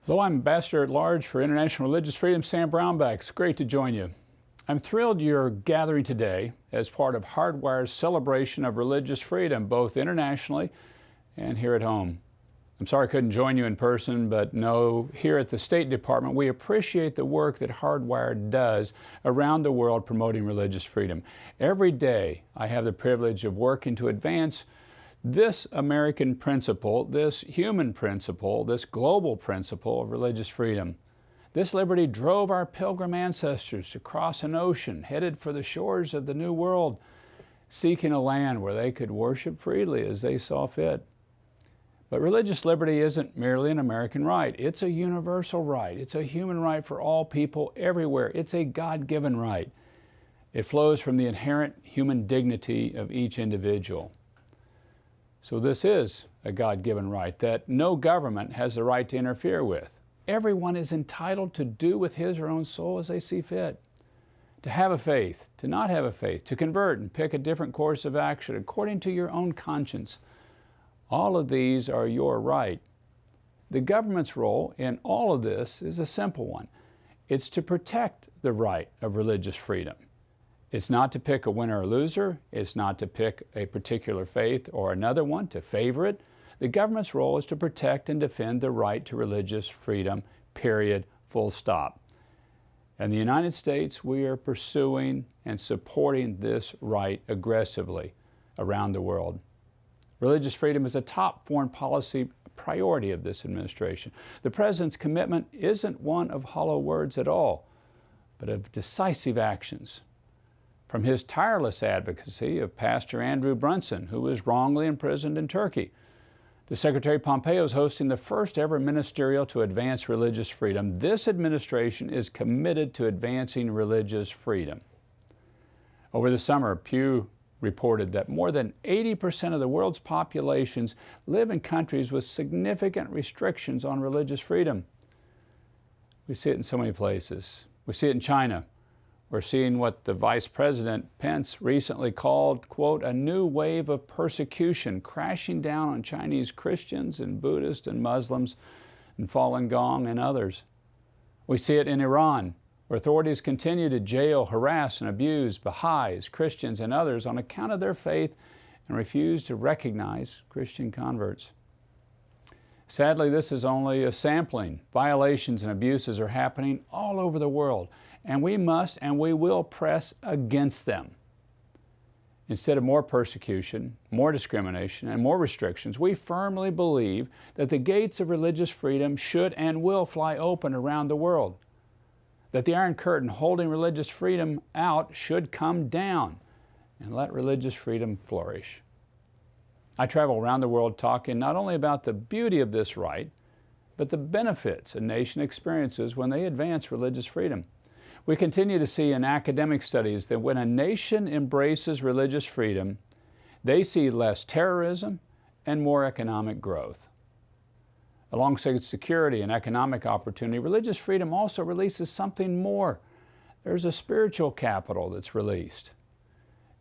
Hello, I'm Ambassador at Large for International Religious Freedom, Sam Brownback. It's great to join you. I'm thrilled you're gathering today as part of Hardwired's celebration of religious freedom, both internationally and here at home. I'm sorry I couldn't join you in person, but know here at the State Department we appreciate the work that Hardwired does around the world promoting religious freedom. Every day I have the privilege of working to advance this American principle, this human principle, this global principle of religious freedom. This liberty drove our pilgrim ancestors to cross an ocean, headed for the shores of the New World, seeking a land where they could worship freely as they saw fit. But religious liberty isn't merely an American right. It's a universal right. It's a human right for all people everywhere. It's a God-given right. It flows from the inherent human dignity of each individual. So this is a God-given right that no government has the right to interfere with. Everyone is entitled to do with his or her own soul as they see fit. To have a faith, to not have a faith, to convert and pick a different course of action according to your own conscience. All of these are your right. The government's role in all of this is a simple one. It's to protect the right of religious freedom. It's not to pick a winner or loser. It's not to pick a particular faith or another one, to favor it. The government's role is to protect and defend the right to religious freedom, period, full stop. In the United States, we are pursuing and supporting this right aggressively around the world. Religious freedom is a top foreign policy priority of this administration. The President's commitment isn't one of hollow words at all, but of decisive actions. From his tireless advocacy of Pastor Andrew Brunson, who was wrongly imprisoned in Turkey, to Secretary Pompeo's hosting the first ever ministerial to advance religious freedom, this administration is committed to advancing religious freedom. Over the summer, Pew reported that more than 80% of the world's populations live in countries with significant restrictions on religious freedom. We see it in so many places. We see it in China. We're seeing what the Vice President Pence recently called, quote, a new wave of persecution crashing down on Chinese Christians and Buddhists and Muslims and Falun Gong and others. We see it in Iran, where authorities continue to jail, harass, and abuse Baha'is, Christians, and others on account of their faith and refuse to recognize Christian converts. Sadly, this is only a sampling. Violations and abuses are happening all over the world, and we must and we will press against them. Instead of more persecution, more discrimination, and more restrictions, we firmly believe that the gates of religious freedom should and will fly open around the world, that the Iron Curtain holding religious freedom out should come down and let religious freedom flourish. I travel around the world talking not only about the beauty of this right, but the benefits a nation experiences when they advance religious freedom. We continue to see in academic studies that when a nation embraces religious freedom, they see less terrorism and more economic growth. Alongside security and economic opportunity, religious freedom also releases something more. There's a spiritual capital that's released.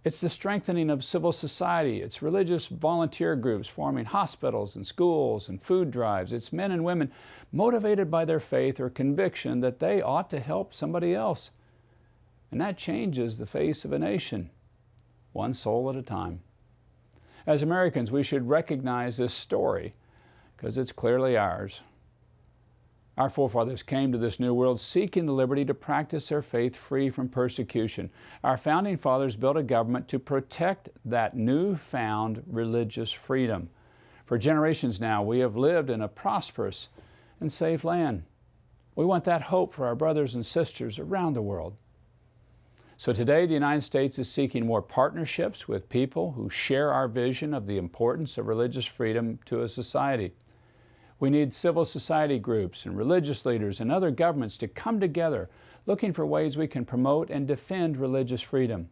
It's the strengthening of civil society. It's religious volunteer groups forming hospitals and schools and food drives. It's men and women motivated by their faith or conviction that they ought to help somebody else. And that changes the face of a nation, one soul at a time. As Americans, we should recognize this story because it's clearly ours. Our forefathers came to this new world seeking the liberty to practice their faith free from persecution. Our founding fathers built a government to protect that newfound religious freedom. For generations now, we have lived in a prosperous and safe land. We want that hope for our brothers and sisters around the world. So today, the United States is seeking more partnerships with people who share our vision of the importance of religious freedom to a society. We need civil society groups and religious leaders and other governments to come together looking for ways we can promote and defend religious freedom.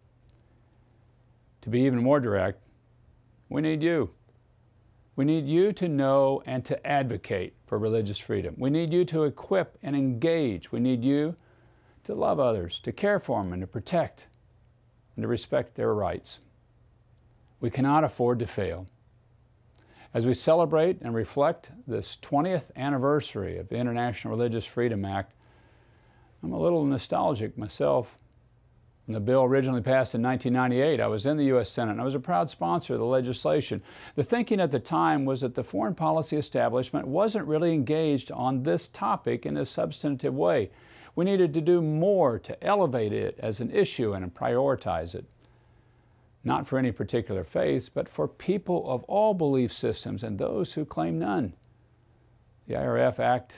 To be even more direct, we need you. We need you to know and to advocate for religious freedom. We need you to equip and engage. We need you to love others, to care for them, and to protect and to respect their rights. We cannot afford to fail. As we celebrate and reflect this 20th anniversary of the International Religious Freedom Act, I'm a little nostalgic myself. When the bill originally passed in 1998, I was in the U.S. Senate and I was a proud sponsor of the legislation. The thinking at the time was that the foreign policy establishment wasn't really engaged on this topic in a substantive way. We needed to do more to elevate it as an issue and prioritize it. Not for any particular faiths, but for people of all belief systems and those who claim none. The IRF Act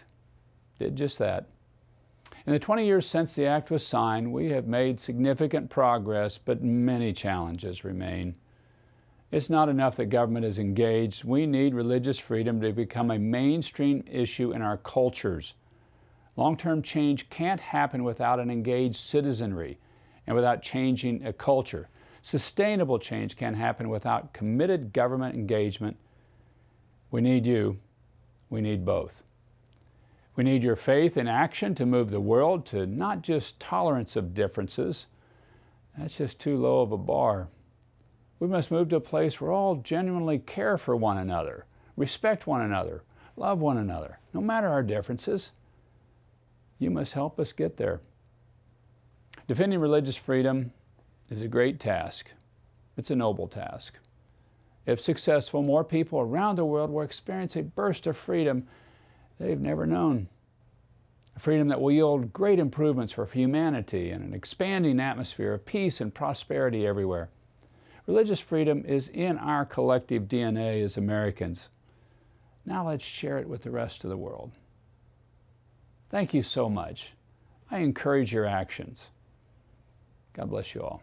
did just that. In the 20 years since the Act was signed, we have made significant progress, but many challenges remain. It's not enough that government is engaged. We need religious freedom to become a mainstream issue in our cultures. Long-term change can't happen without an engaged citizenry and without changing a culture. Sustainable change can't happen without committed government engagement. We need you. We need both. We need your faith in action to move the world to not just tolerance of differences. That's just too low of a bar. We must move to a place where all genuinely care for one another, respect one another, love one another, no matter our differences. You must help us get there. Defending religious freedom is a great task. It's a noble task. If successful, more people around the world will experience a burst of freedom they've never known. A freedom that will yield great improvements for humanity and an expanding atmosphere of peace and prosperity everywhere. Religious freedom is in our collective DNA as Americans. Now let's share it with the rest of the world. Thank you so much. I encourage your actions. God bless you all.